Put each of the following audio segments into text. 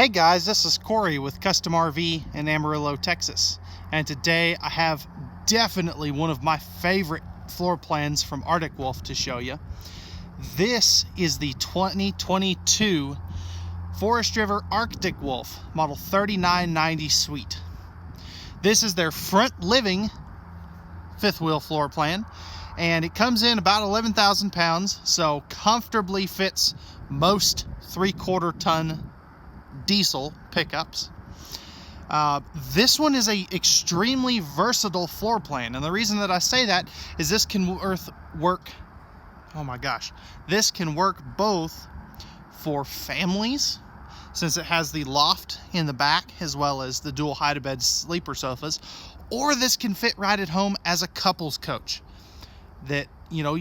Hey guys, this is Corey with Custom RV in Amarillo, Texas. And today I have definitely one of my favorite floor plans from Arctic Wolf to show you. This is the 2022 Forest River Arctic Wolf model 3990 Suite. This is their front living fifth wheel floor plan, and it comes in about 11,000 pounds, so comfortably fits most 3/4 ton diesel pickups. This one is a extremely versatile floor plan, and the reason that I say that is this can work this can work both for families, since it has the loft in the back as well as the dual hide-a-bed sleeper sofas, or this can fit right at home as a couple's coach, that, you know,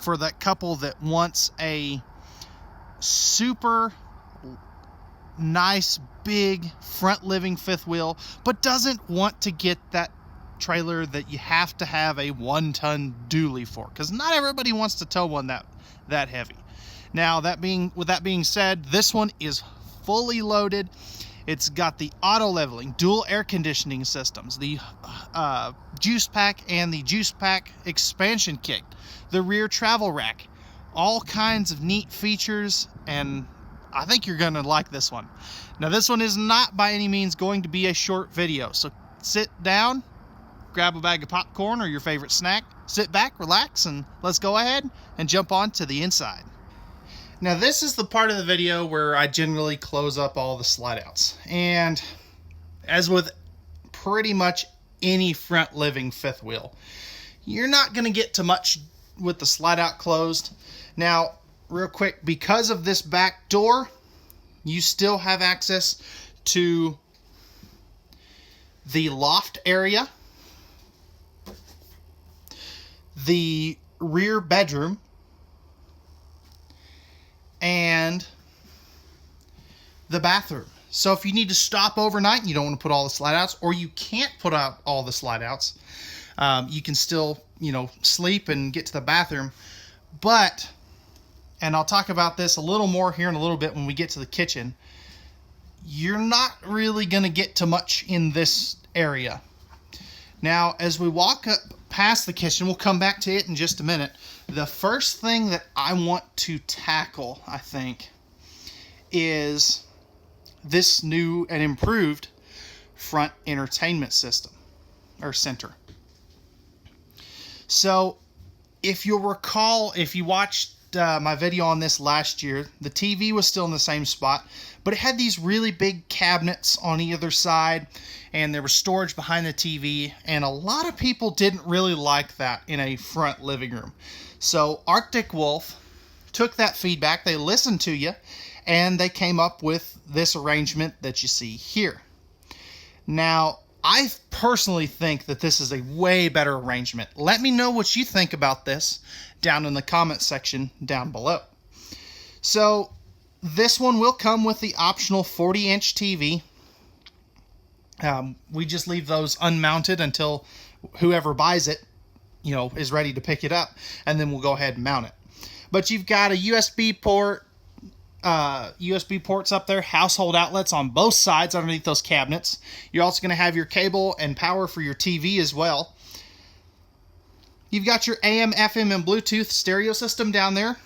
for that couple that wants a super nice big front living fifth wheel but doesn't want to get that trailer that you have to have a 1-ton dually for, because not everybody wants to tow one that heavy. Now, with that being said, this one is fully loaded. It's got the auto leveling, dual air conditioning systems, the juice pack and the juice pack expansion kit, the rear travel rack, all kinds of neat features, and I think you're going to like this one. Now, this one is not by any means going to be a short video, so sit down, grab a bag of popcorn or your favorite snack, sit back, relax, and let's go ahead and jump on to the inside. Now, this is the part of the video where I generally close up all the slide outs, and as with pretty much any front living fifth wheel, you're not going to get to much with the slide out closed. Now, real quick, because of this back door, you still have access to the loft area, the rear bedroom, and the bathroom. So if you need to stop overnight and you don't want to put all the slide outs, or you can't put out all the slide outs, you can still, sleep and get to the bathroom. But, and I'll talk about this a little more here in a little bit when we get to the kitchen, you're not really going to get to much in this area. Now, as we walk up past the kitchen, we'll come back to it in just a minute. The first thing that I want to tackle, I think, is this new and improved front entertainment system, or center. So, if you'll recall, if you watched my video on this last year, the TV was still in the same spot, but it had these really big cabinets on either side, and there was storage behind the TV, and a lot of people didn't really like that in a front living room. So Arctic Wolf took that feedback, they listened to you, and they came up with this arrangement that you see here. Now, I personally think that this is a way better arrangement. Let me know what you think about this down in the comment section down below. So this one will come with the optional 40-inch TV. We just leave those unmounted until whoever buys it, is ready to pick it up, and then we'll go ahead and mount it. But you've got a USB port, USB ports up there, household outlets on both sides underneath those cabinets. You're also going to have your cable and power for your TV as well. You've got your AM, FM, and Bluetooth stereo system down there,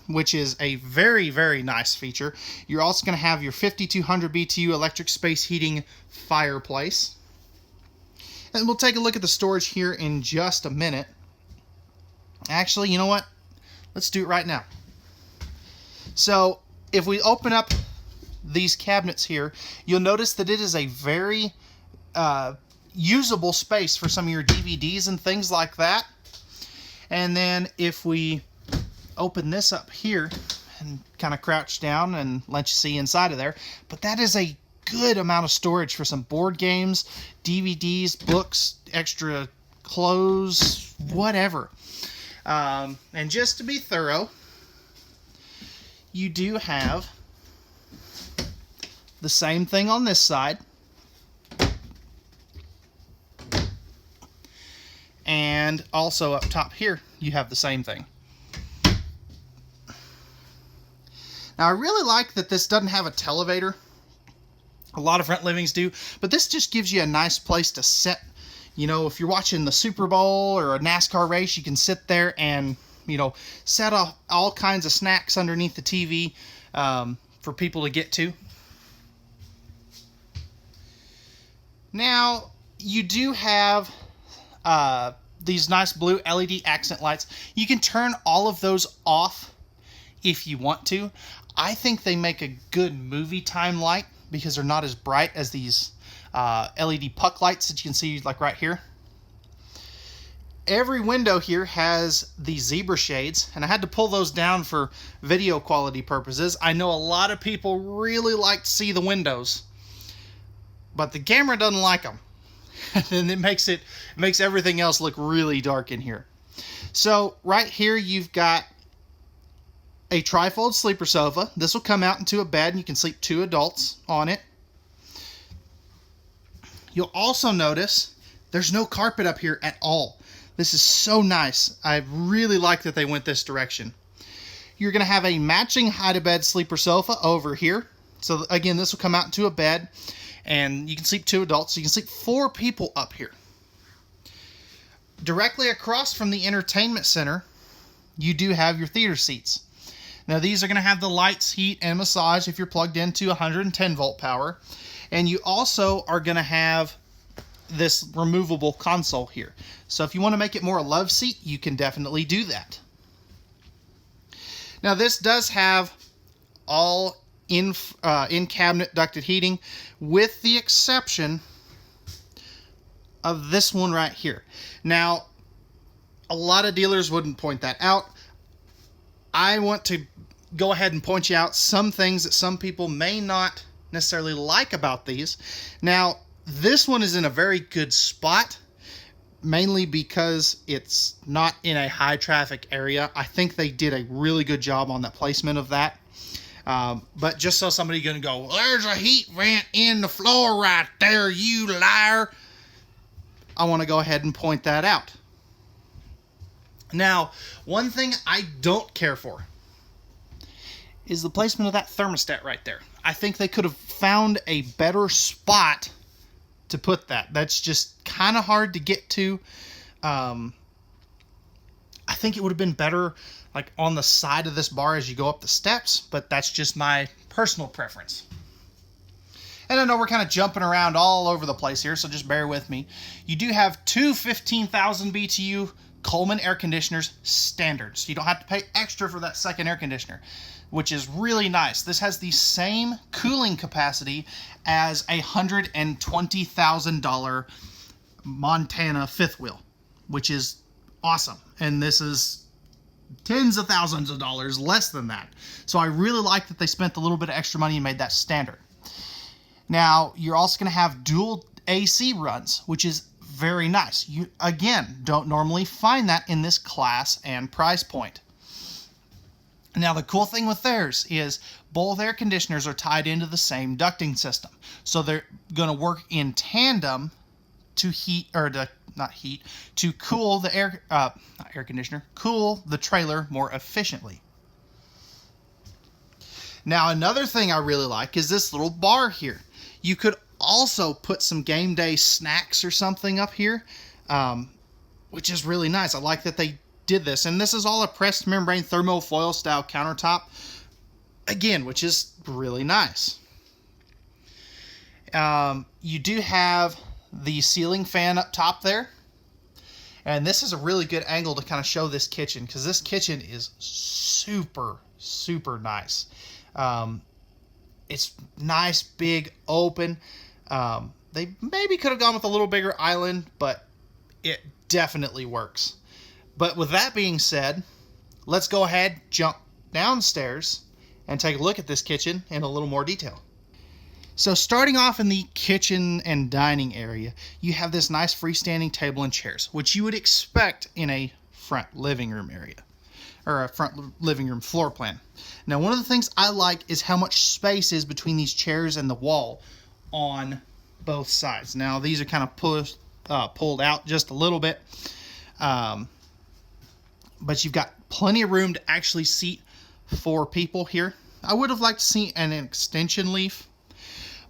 which is a very, very nice feature. You're also going to have your 5200 BTU electric space heating fireplace. And we'll take a look at the storage here in just a minute. Actually, you know what? Let's do it right now. So, if we open up these cabinets here, you'll notice that it is a very usable space for some of your DVDs and things like that. And then if we open this up here and kind of crouch down and let you see inside of there, but that is a good amount of storage for some board games, DVDs, books, extra clothes, whatever. And just to be thorough, you do have the same thing on this side. And also up top here, you have the same thing. Now, I really like that this doesn't have a televator. A lot of front livings do, but this just gives you a nice place to sit. You know, if you're watching the Super Bowl or a NASCAR race, you can sit there and, you know, set up all kinds of snacks underneath the TV for people to get to. Now, you do have these nice blue LED accent lights. You can turn all of those off if you want to. I think they make a good movie time light because they're not as bright as these LED puck lights that you can see like right here. Every window here has these zebra shades, and I had to pull those down for video quality purposes. I know a lot of people really like to see the windows, but the camera doesn't like them. And it makes everything else look really dark in here. So right here you've got a trifold sleeper sofa. This will come out into a bed and you can sleep 2 adults on it. You'll also notice there's no carpet up here at all. This is so nice. I really like that they went this direction. You're going to have a matching hide-a-bed sleeper sofa over here. So again, this will come out into a bed and you can sleep 2 adults. So you can sleep 4 people up here. Directly across from the entertainment center, you do have your theater seats. Now these are going to have the lights, heat, and massage if you're plugged into 110 volt power. And you also are going to have this removable console here. So if you want to make it more a love seat, you can definitely do that. Now this does have all in-cabinet ducted heating, with the exception of this one right here. Now, a lot of dealers wouldn't point that out. I want to go ahead and point you out some things that some people may not necessarily like about these. Now, this one is in a very good spot, mainly because it's not in a high traffic area. I think they did a really good job on the placement of that. But just so somebody's going to go, well, there's a heat vent in the floor right there, you liar. I want to go ahead and point that out. Now, one thing I don't care for is the placement of that thermostat right there. I think they could have found a better spot to put that. That's just kind of hard to get to. I think it would have been better like on the side of this bar as you go up the steps, but that's just my personal preference. And I know we're kind of jumping around all over the place here, so just bear with me. You do have 2 15,000 BTU Coleman air conditioners standard, so you don't have to pay extra for that second air conditioner, which is really nice. This has the same cooling capacity as a $120,000 Montana fifth wheel, which is awesome. And this is tens of thousands of dollars less than that. So I really like that they spent a little bit of extra money and made that standard. Now, you're also going to have dual AC runs, which is very nice. You, again, don't normally find that in this class and price point. Now, the cool thing with theirs is both air conditioners are tied into the same ducting system. So they're going to work in tandem to heat, or to, not heat, to cool the cool the trailer more efficiently. Now, another thing I really like is this little bar here. You could also put some game day snacks or something up here, which is really nice. I like that they did this. And this is all a pressed membrane thermofoil style countertop, again, which is really nice. You do have the ceiling fan up top there. And this is a really good angle to kind of show this kitchen, because this kitchen is super, super nice. It's nice, big, open. They maybe could have gone with a little bigger island, but it definitely works. But with that being said, let's go ahead, jump downstairs, and take a look at this kitchen in a little more detail. So starting off in the kitchen and dining area, you have this nice freestanding table and chairs, which you would expect in a front living room area, or a front living room floor plan. Now, one of the things I like is how much space is between these chairs and the wall on both sides. Now, these are kind of pulled out just a little bit, but you've got plenty of room to actually seat 4 people here. I would have liked to see an extension leaf,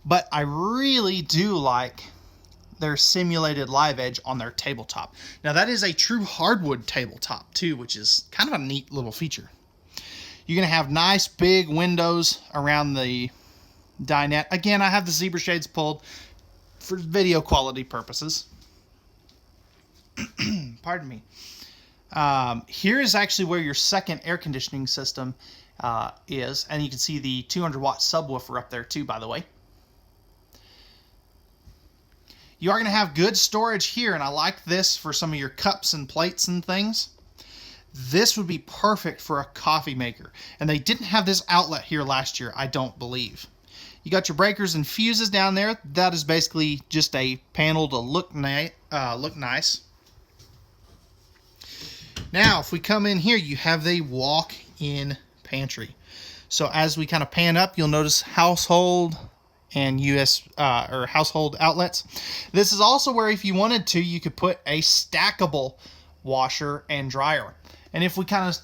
but I really do like their simulated live edge on their tabletop. Now that is a true hardwood tabletop too, which is kind of a neat little feature. You're going to have nice big windows around the dinette. Again, I have the zebra shades pulled for video quality purposes. Pardon me. Here is actually where your second air conditioning system is, and you can see the 200 watt subwoofer up there too, by the way. You are going to have good storage here, and I like this for some of your cups and plates and things. This would be perfect for a coffee maker, and they didn't have this outlet here last year, I don't believe. You got your breakers and fuses down there. That is basically just a panel to look nice. Now, if we come in here, you have the walk-in pantry. So as we kind of pan up, you'll notice household and household outlets. This is also where, if you wanted to, you could put a stackable washer and dryer. And if we kind of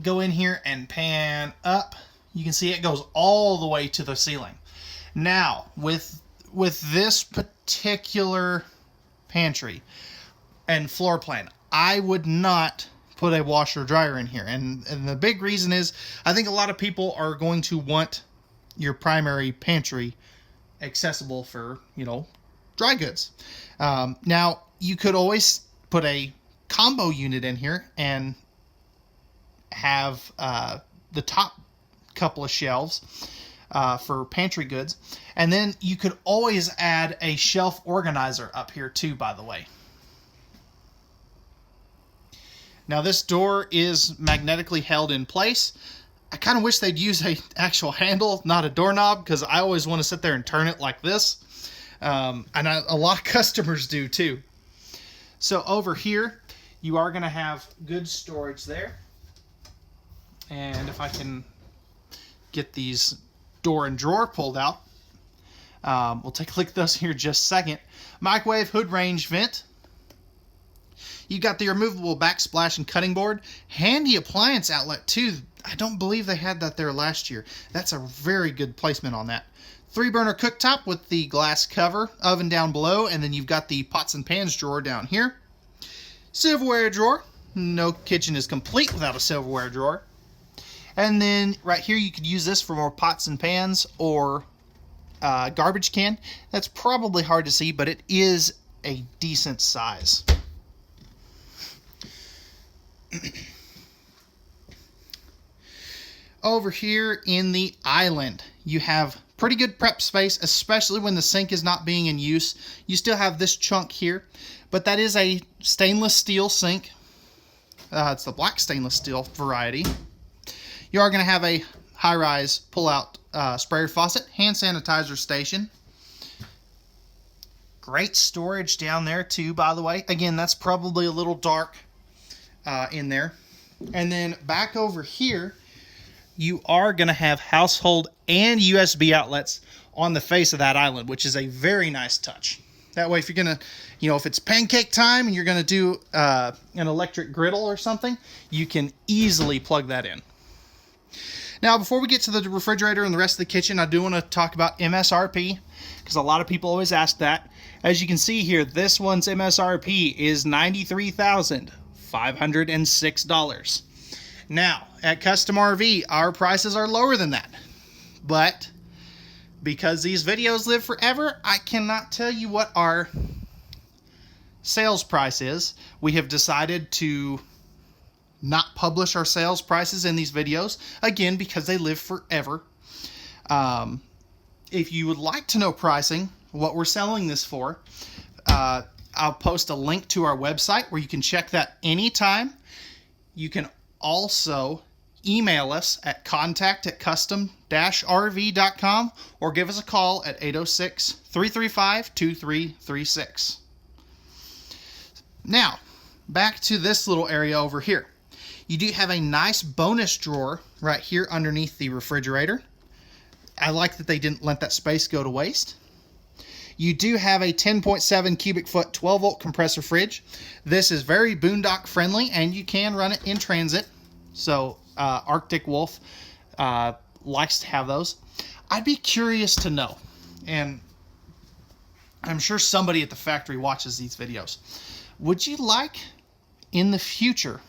go in here and pan up, you can see it goes all the way to the ceiling. Now, with this particular pantry and floor plan, I would not put a washer dryer in here. And the big reason is, I think a lot of people are going to want your primary pantry accessible for, dry goods. Now, you could always put a combo unit in here and have the top couple of shelves for pantry goods. And then you could always add a shelf organizer up here too, by the way. Now this door is magnetically held in place. I kind of wish they'd use an actual handle, not a doorknob, because I always want to sit there and turn it like this. A lot of customers do too. So over here, you are going to have good storage there. And if I can get these door and drawer pulled out, we'll take a look at those here in just a second. Microwave hood range vent. You got the removable backsplash and cutting board. Handy appliance outlet too. I don't believe they had that there last year. That's a very good placement on that. 3-burner cooktop with the glass cover, oven down below, and then you've got the pots and pans drawer down here. Silverware drawer. No kitchen is complete without a silverware drawer. And then right here you could use this for more pots and pans or garbage can. That's probably hard to see, but it is a decent size. Over here in the island, you have pretty good prep space, especially when the sink is not being in use. You still have this chunk here, but that is a stainless steel sink. It's the black stainless steel variety. You are going to have a high-rise pull-out sprayer faucet, hand sanitizer station. Great storage down there too, by the way. Again, that's probably a little dark in there. And then back over here, you are going to have household and USB outlets on the face of that island, which is a very nice touch. That way, if you're going to, if it's pancake time and you're going to do an electric griddle or something, you can easily plug that in. Now, before we get to the refrigerator and the rest of the kitchen, I do want to talk about MSRP, because a lot of people always ask that. As you can see here, this one's MSRP is $93,506. Now, at Custom RV, our prices are lower than that. But because these videos live forever, I cannot tell you what our sales price is. We have decided to not publish our sales prices in these videos, again, because they live forever. If you would like to know pricing, what we're selling this for, I'll post a link to our website where you can check that anytime. You can also email us at contact@custom-rv.com or give us a call at 806-335-2336. Now, back to this little area over here. You do have a nice bonus drawer right here underneath the refrigerator. I like that they didn't let that space go to waste. You do have a 10.7 cubic foot 12 volt compressor fridge. This is very boondock friendly and you can run it in transit. So Arctic Wolf likes to have those. I'd be curious to know and I'm sure somebody at the factory watches these videos. Would you like in the future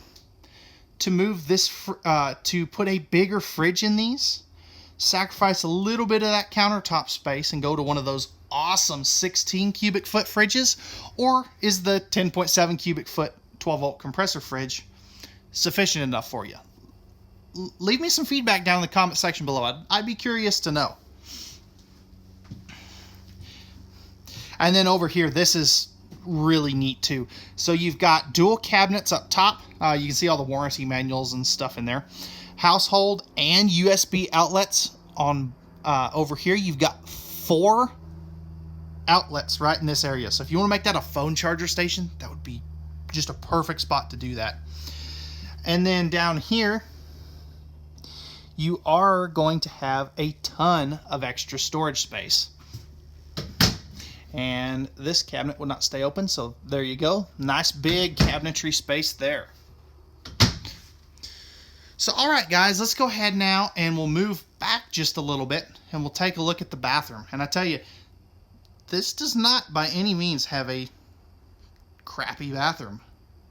to move this, to put a bigger fridge in these, sacrifice a little bit of that countertop space and go to one of those awesome 16 cubic foot fridges? Or is the 10.7 cubic foot 12 volt compressor fridge sufficient enough for you? Leave me some feedback down in the comment section below. I'd be curious to know. And then over here, this is really neat too. So you've got dual cabinets up top. You can see all the warranty manuals and stuff in there. Household and USB outlets on over here. You've got 4 outlets right in this area. So if you want to make that a phone charger station, that would be just a perfect spot to do that. And then down here, you are going to have a ton of extra storage space. And this cabinet would not stay open, so there you go. Nice big cabinetry space there. So all right guys, let's go ahead now and we'll move back just a little bit and we'll take a look at the bathroom. And I tell you, this does not by any means have a crappy bathroom.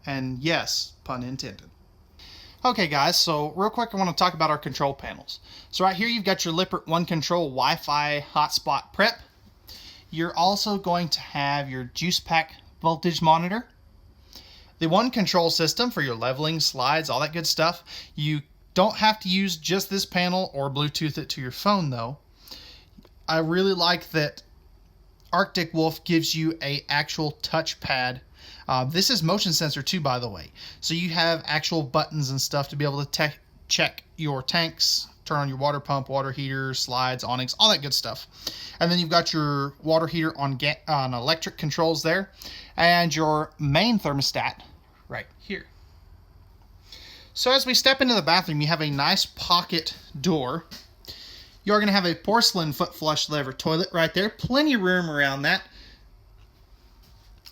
And yes, pun intended. Okay guys, so real quick I want to talk about our control panels. So right here you've got your Lippert One Control Wi-Fi hotspot prep. You're also going to have your juice pack voltage monitor. The One Control system for your leveling, slides, all that good stuff. You don't have to use just this panel or Bluetooth it to your phone though. I really like that Arctic Wolf gives you a actual touchpad. This is motion sensor too, by the way. So you have actual buttons and stuff to be able to check your tanks, turn on your water pump, water heater, slides, awnings, all that good stuff. And then you've got your water heater on electric controls there, and your main thermostat right here. So as we step into the bathroom, you have a nice pocket door. You're going to have a porcelain foot flush lever toilet right there. Plenty of room around that.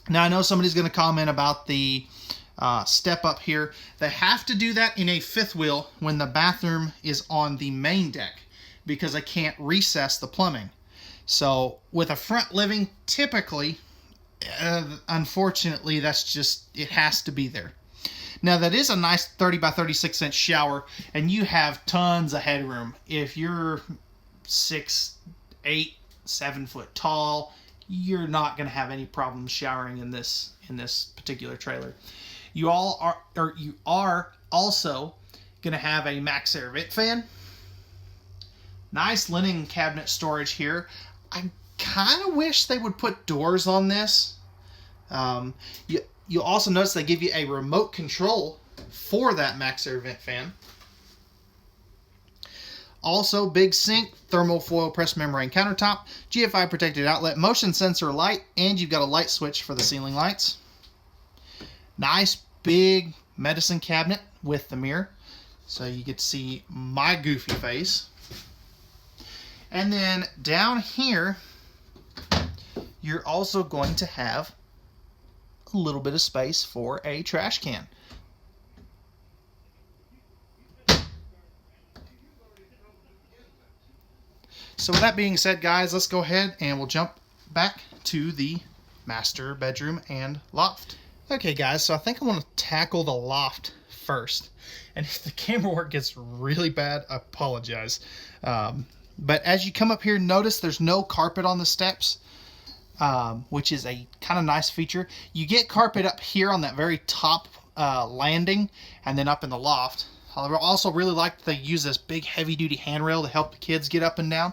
Now I know somebody's going to comment about the step up here. They have to do that in a fifth wheel when the bathroom is on the main deck because I can't recess the plumbing. So with a front living, typically, unfortunately, that's just, it has to be there. Now that is a nice 30 by 36 inch shower, and you have tons of headroom. If you're 6'8", 7 foot tall, you're not going to have any problems showering in this particular trailer. You are also going to have a Max Air vent fan. Nice linen cabinet storage here. I kind of wish they would put doors on this. You'll also notice they give you a remote control for that Max Air vent fan. Also, big sink, thermal foil pressed membrane countertop, GFI protected outlet, motion sensor light, and you've got a light switch for the ceiling lights. Nice big medicine cabinet with the mirror, so you get to see my goofy face. And then down here, you're also going to have a little bit of space for a trash can. So with that being said, guys, let's go ahead and we'll jump back to the master bedroom and loft. Okay, guys, so I think I want to tackle the loft first. And if the camera work gets really bad, I apologize. But as you come up here, notice there's no carpet on the steps, which is a kind of nice feature. You get carpet up here on that very top landing and then up in the loft. I also really like that they use this big heavy-duty handrail to help the kids get up and down.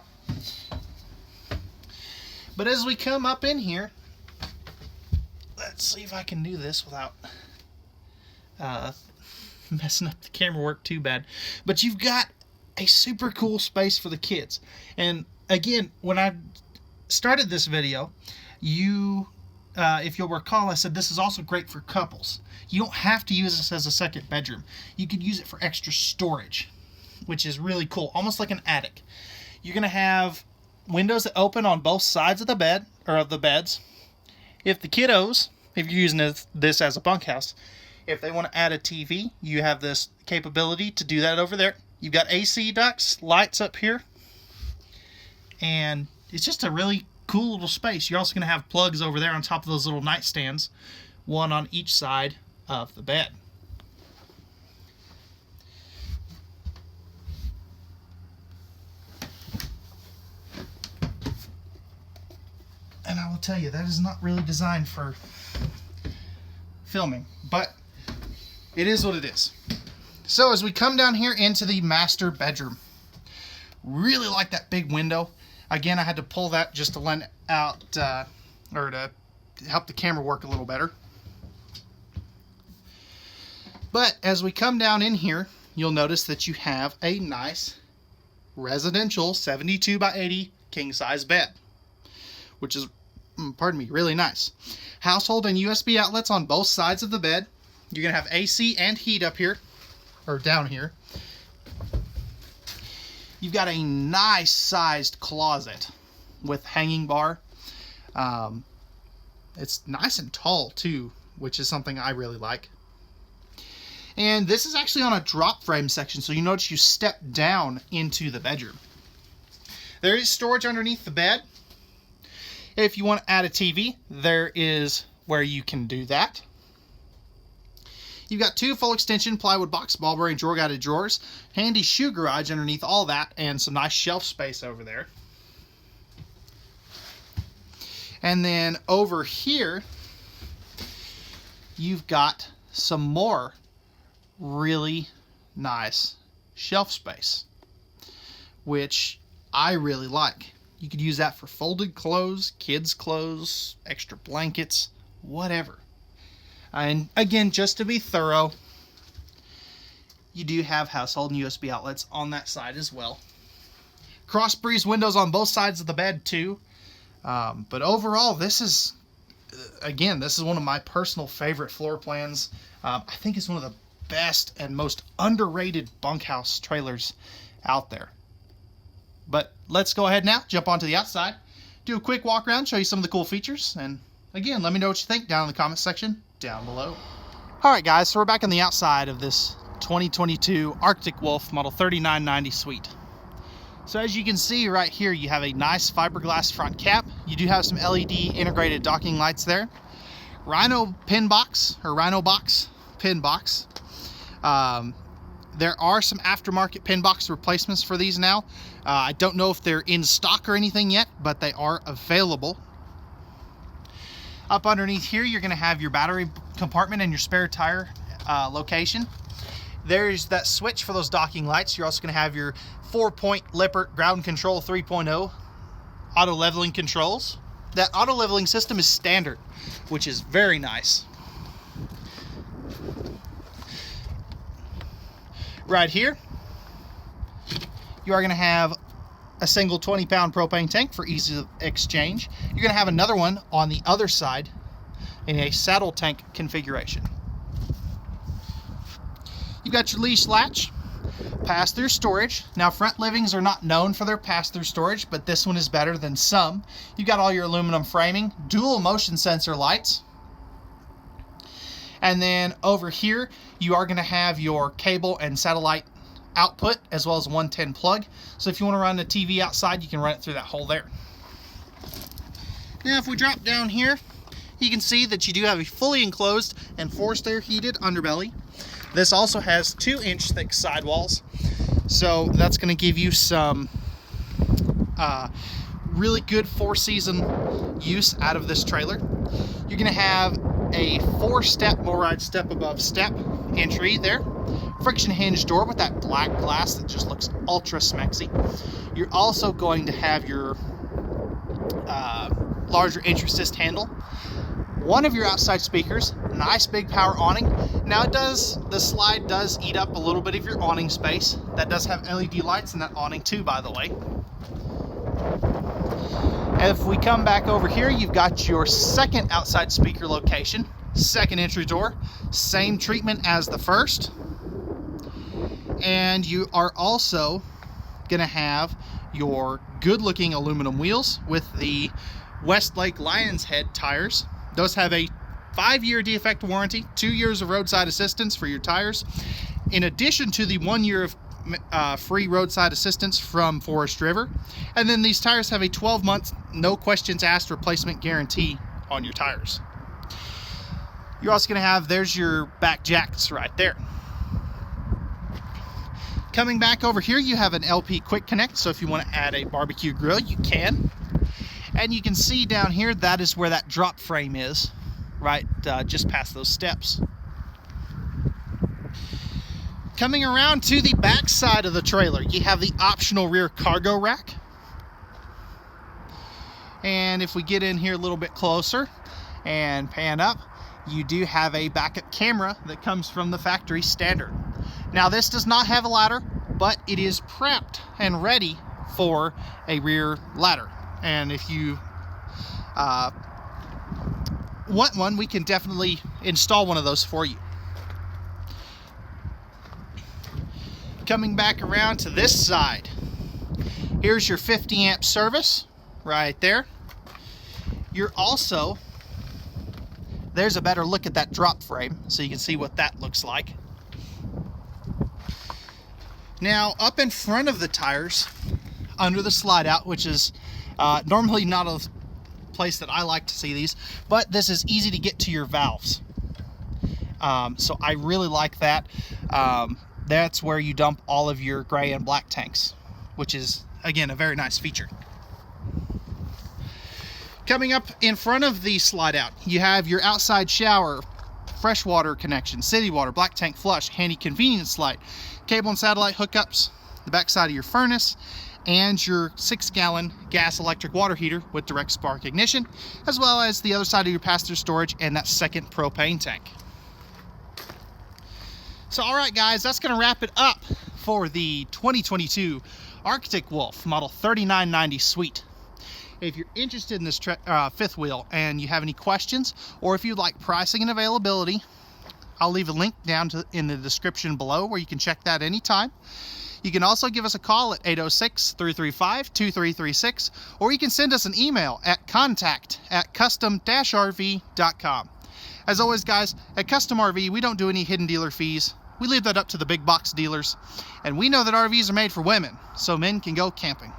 But as we come up in here, let's see if I can do this without messing up the camera work too bad. But you've got a super cool space for the kids. And again, when I started this video, if you'll recall, I said this is also great for couples. You don't have to use this as a second bedroom. You could use it for extra storage, which is really cool, almost like an attic. You're going to have windows that open on both sides of the bed, or of the beds. If the kiddos, if you're using this as a bunkhouse, if they want to add a TV, you have this capability to do that over there. You've got AC ducts, lights up here, and it's just a really cool little space. You're also going to have plugs over there on top of those little nightstands, one on each side of the bed. And I will tell you, that is not really designed for filming, but it is what it is. So as we come down here into the master bedroom, really like that big window. Again, I had to pull that just to lend out, or to help the camera work a little better. But as we come down in here, you'll notice that you have a nice residential 72 by 80 king size bed, which is, pardon me, really nice. Household and USB outlets on both sides of the bed. You're going to have AC and heat up here, or down here. You've got a nice sized closet with hanging bar. It's nice and tall too, which is something I really like. And this is actually on a drop frame section, so you notice you step down into the bedroom. There is storage underneath the bed. If you want to add a TV, there is where you can do that. You've got two full extension plywood box, ball bearing drawer guided drawers, handy shoe garage underneath all that, and some nice shelf space over there. And then over here, you've got some more really nice shelf space, which I really like. You could use that for folded clothes, kids' clothes, extra blankets, whatever. And again, just to be thorough, you do have household and USB outlets on that side as well. Cross breeze windows on both sides of the bed too. But overall, this is, again, this is one of my personal favorite floor plans. I think it's one of the best and most underrated bunkhouse trailers out there. But let's go ahead now, jump onto the outside, do a quick walk around, show you some of the cool features, and again, let me know what you think down in the comment section down below. Alright guys, so we're back on the outside of this 2022 Arctic Wolf model 3990 Suite. So as you can see right here, you have a nice fiberglass front cap. You do have some LED integrated docking lights there. Rhino pin box, or Rhino box pin box. There are some aftermarket pin box replacements for these now. I don't know if they're in stock or anything yet, but they are available. Up underneath here, you're going to have your battery compartment and your spare tire location. There's that switch for those docking lights. You're also going to have your 4-point Lippert ground control 3.0 auto leveling controls. That auto leveling system is standard, which is very nice. Right here, you are going to have a single 20-pound propane tank for easy exchange. You're going to have another one on the other side in a saddle tank configuration. You've got your leash latch, pass-through storage. Now, front livings are not known for their pass-through storage, but this one is better than some. You've got all your aluminum framing, dual motion sensor lights. And then over here, you are going to have your cable and satellite output, as well as a 110 plug. So if you want to run the TV outside, you can run it through that hole there. Now if we drop down here, you can see that you do have a fully enclosed and forced air heated underbelly. This also has 2-inch thick sidewalls, so that's going to give you some really good 4-season use out of this trailer. You're going to have a 4-step MORryde step above step entry there. Friction hinge door with that black glass that just looks ultra smexy. You're also going to have your larger entry assist handle. One of your outside speakers, nice big power awning. Now the slide does eat up a little bit of your awning space. That does have LED lights in that awning too, by the way. And if we come back over here, you've got your second outside speaker location, second entry door, same treatment as the first. And you are also going to have your good-looking aluminum wheels with the Westlake Lion's Head tires. Those have a 5-year defect warranty, 2 years of roadside assistance for your tires, in addition to the 1 year of free roadside assistance from Forest River. And then these tires have a 12-month, no questions asked replacement guarantee on your tires. You're also going to have, there's your back jacks right there. Coming back over here, you have an LP Quick Connect, so if you want to add a barbecue grill, you can. And you can see down here, that is where that drop frame is, right just past those steps. Coming around to the back side of the trailer, you have the optional rear cargo rack. And if we get in here a little bit closer and pan up, you do have a backup camera that comes from the factory standard. Now this does not have a ladder, but it is prepped and ready for a rear ladder. And if you want one, we can definitely install one of those for you. Coming back around to this side, here's your 50 amp service right there. You're also, there's a better look at that drop frame so you can see what that looks like. Now up in front of the tires, under the slide out, which is normally not a place that I like to see these, but this is easy to get to your valves. So I really like that. That's where you dump all of your gray and black tanks, which is, again, a very nice feature. Coming up in front of the slide out, you have your outside shower, freshwater connection, city water, black tank flush, handy convenience light, cable and satellite hookups, the back side of your furnace, and your 6-gallon gas electric water heater with direct spark ignition, as well as the other side of your pass-through storage and that second propane tank. So alright guys, that's going to wrap it up for the 2022 Arctic Wolf Model 3990 Suite. If you're interested in this fifth wheel and you have any questions, or if you'd like pricing and availability, I'll leave a link down in the description below where you can check that anytime. You can also give us a call at 806-335-2336, or you can send us an email at contact@custom-rv.com. As always guys, at Custom RV, we don't do any hidden dealer fees. We leave that up to the big box dealers, and we know that RVs are made for women, so men can go camping.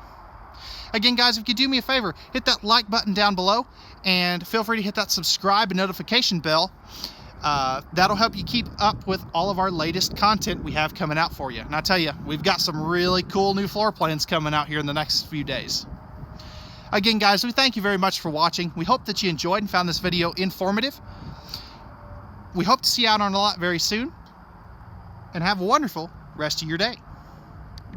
Again guys, if you do me a favor, hit that like button down below, and feel free to hit that subscribe and notification bell. That'll help you keep up with all of our latest content we have coming out for you. And I tell you, we've got some really cool new floor plans coming out here in the next few days. Again guys, we thank you very much for watching. We hope that you enjoyed and found this video informative. We hope to see you out on a lot very soon, and have a wonderful rest of your day.